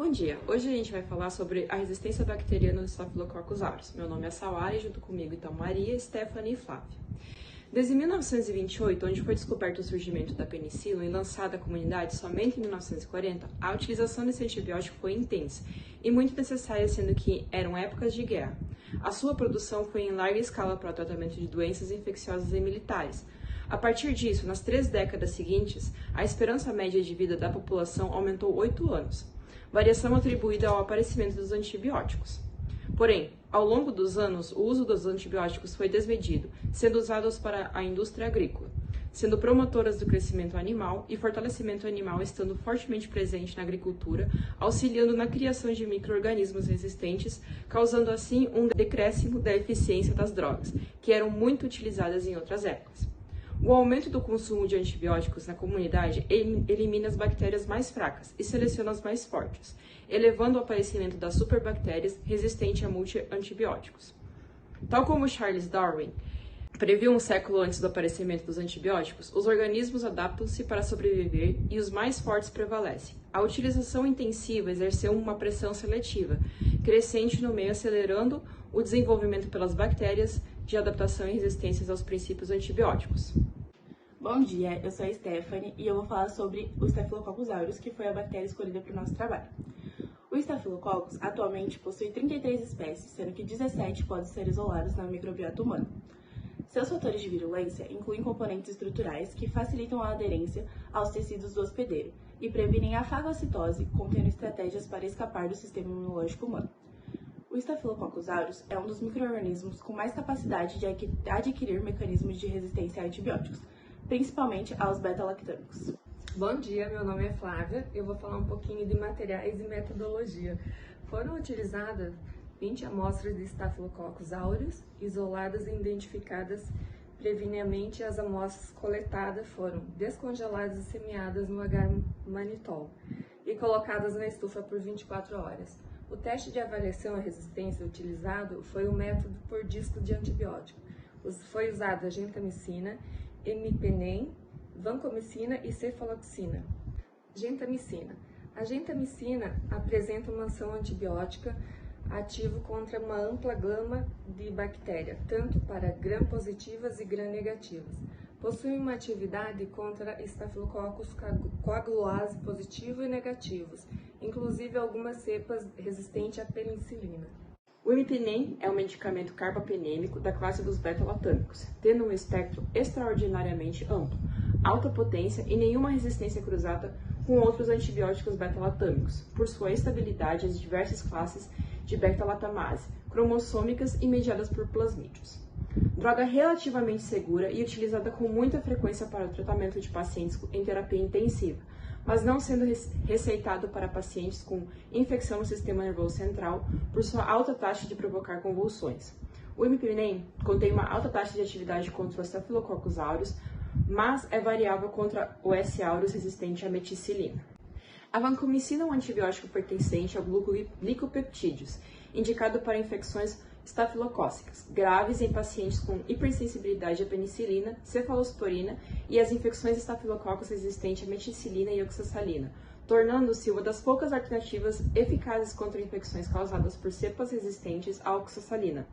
Bom dia! Hoje a gente vai falar sobre a resistência bacteriana do Staphylococcus aureus. Meu nome é Sawara e junto comigo estão Maria, Stephanie e Flávia. Desde 1928, onde foi descoberto o surgimento da penicilina e lançada à comunidade somente em 1940, a utilização desse antibiótico foi intensa e muito necessária, sendo que eram épocas de guerra. A sua produção foi em larga escala para o tratamento de doenças infecciosas e militares. A partir disso, nas 3 décadas seguintes, a esperança média de vida da população aumentou 8 anos, variação atribuída ao aparecimento dos antibióticos. Porém, ao longo dos anos, o uso dos antibióticos foi desmedido, sendo usados para a indústria agrícola, sendo promotoras do crescimento animal e fortalecimento animal estando fortemente presente na agricultura, auxiliando na criação de micro-organismos resistentes, causando assim um decréscimo da eficiência das drogas, que eram muito utilizadas em outras épocas. O aumento do consumo de antibióticos na comunidade elimina as bactérias mais fracas e seleciona as mais fortes, elevando o aparecimento das superbactérias resistentes a multi-antibióticos. Tal como Charles Darwin previu um século antes do aparecimento dos antibióticos, os organismos adaptam-se para sobreviver e os mais fortes prevalecem. A utilização intensiva exerceu uma pressão seletiva, crescente no meio, acelerando o desenvolvimento pelas bactérias de adaptação e resistências aos princípios antibióticos. Bom dia, eu sou a Stephanie e eu vou falar sobre o Staphylococcus aureus, que foi a bactéria escolhida para o nosso trabalho. O Staphylococcus atualmente possui 33 espécies, sendo que 17 podem ser isoladas na microbiota humana. Seus fatores de virulência incluem componentes estruturais que facilitam a aderência aos tecidos do hospedeiro e previnem a fagocitose, contendo estratégias para escapar do sistema imunológico humano. O Staphylococcus aureus é um dos micro-organismos com mais capacidade de adquirir mecanismos de resistência a antibióticos, principalmente aos beta-lactâmicos. Bom dia, meu nome é Flávia. Eu vou falar um pouquinho de materiais e metodologia. Foram utilizadas 20 amostras de Staphylococcus aureus, isoladas e identificadas previamente. As amostras coletadas foram descongeladas e semeadas no agar-manitol e colocadas na estufa por 24 horas. O teste de avaliação à resistência utilizado foi o método por disco de antibiótico. Foi usado a gentamicina, imipenem, vancomicina e cefaloxina. Gentamicina. A gentamicina apresenta uma ação antibiótica ativo contra uma ampla gama de bactérias, tanto para gram-positivas e gram-negativas. Possui uma atividade contra estafilococcus coagulase positivo e negativos, inclusive algumas cepas resistentes à penicilina. O imipenem é um medicamento carbapenêmico da classe dos beta-lactâmicos, tendo um espectro extraordinariamente amplo, alta potência e nenhuma resistência cruzada com outros antibióticos beta-lactâmicos, por sua estabilidade às diversas classes de beta-lactamase, cromossômicas e mediadas por plasmídios. Droga relativamente segura e utilizada com muita frequência para o tratamento de pacientes em terapia intensiva, mas não sendo receitado para pacientes com infecção no sistema nervoso central por sua alta taxa de provocar convulsões. O imipenem contém uma alta taxa de atividade contra o Staphylococcus aureus, mas é variável contra o S. aureus resistente à meticilina. A vancomicina é um antibiótico pertencente ao grupo glicopeptídeos, indicado para infecções estafilocócicas graves em pacientes com hipersensibilidade à penicilina, cefalosporina e as infecções estafilococcus resistentes à meticilina e oxasalina, tornando-se uma das poucas alternativas eficazes contra infecções causadas por cepas resistentes à oxasalina.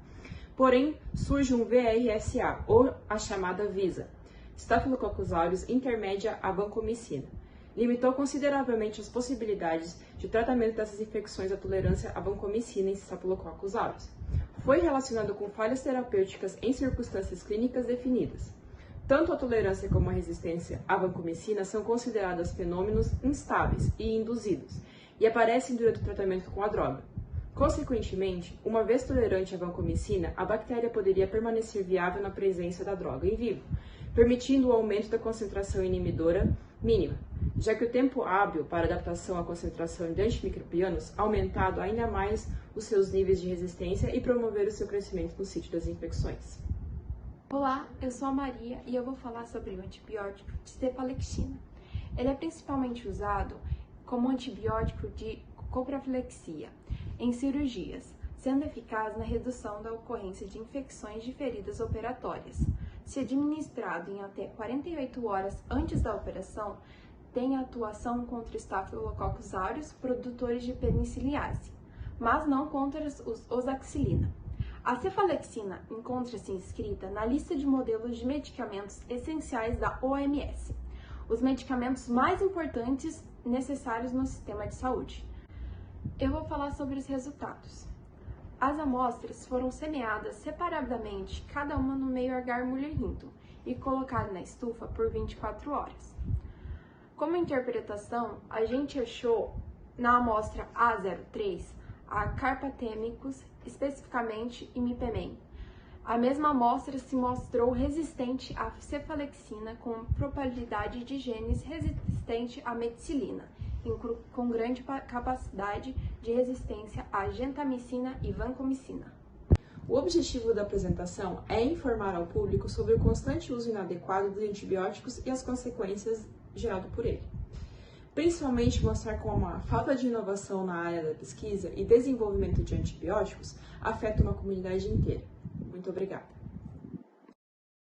Porém, surge um VRSA, ou a chamada VISA, Staphylococcus aureus intermédia à vancomicina. Limitou consideravelmente as possibilidades de tratamento dessas infecções à tolerância à vancomicina em Staphylococcus aureus. Foi relacionado com falhas terapêuticas em circunstâncias clínicas definidas. Tanto a tolerância como a resistência à vancomicina são consideradas fenômenos instáveis e induzidos, e aparecem durante o tratamento com a droga. Consequentemente, uma vez tolerante à vancomicina, a bactéria poderia permanecer viável na presença da droga em vivo, permitindo o aumento da concentração inibidora mínima, já que o tempo hábil para adaptação à concentração de antimicrobianos aumentado ainda mais os seus níveis de resistência e promover o seu crescimento no sítio das infecções. Olá, eu sou a Maria e eu vou falar sobre o antibiótico de cefalexina. Ele é principalmente usado como antibiótico de coprofilexia em cirurgias, sendo eficaz na redução da ocorrência de infecções de feridas operatórias. Se administrado em até 48 horas antes da operação, tem atuação contra Staphylococcus aureus, produtores de penicilliase, mas não contra os oxacillina. A cefalexina encontra-se inscrita na lista de modelos de medicamentos essenciais da OMS, os medicamentos mais importantes necessários no sistema de saúde. Eu vou falar sobre os resultados. As amostras foram semeadas separadamente, cada uma no meio agar mulherhinto, e colocadas na estufa por 24 horas. Como interpretação, a gente achou na amostra A03 a Carbapenemicus, especificamente imipemem. A mesma amostra se mostrou resistente à cefalexina com probabilidade de genes resistente à meticilina, com grande capacidade de resistência à gentamicina e vancomicina. O objetivo da apresentação é informar ao público sobre o constante uso inadequado dos antibióticos e as consequências geradas por ele. Principalmente mostrar como a falta de inovação na área da pesquisa e desenvolvimento de antibióticos afeta uma comunidade inteira. Muito obrigada.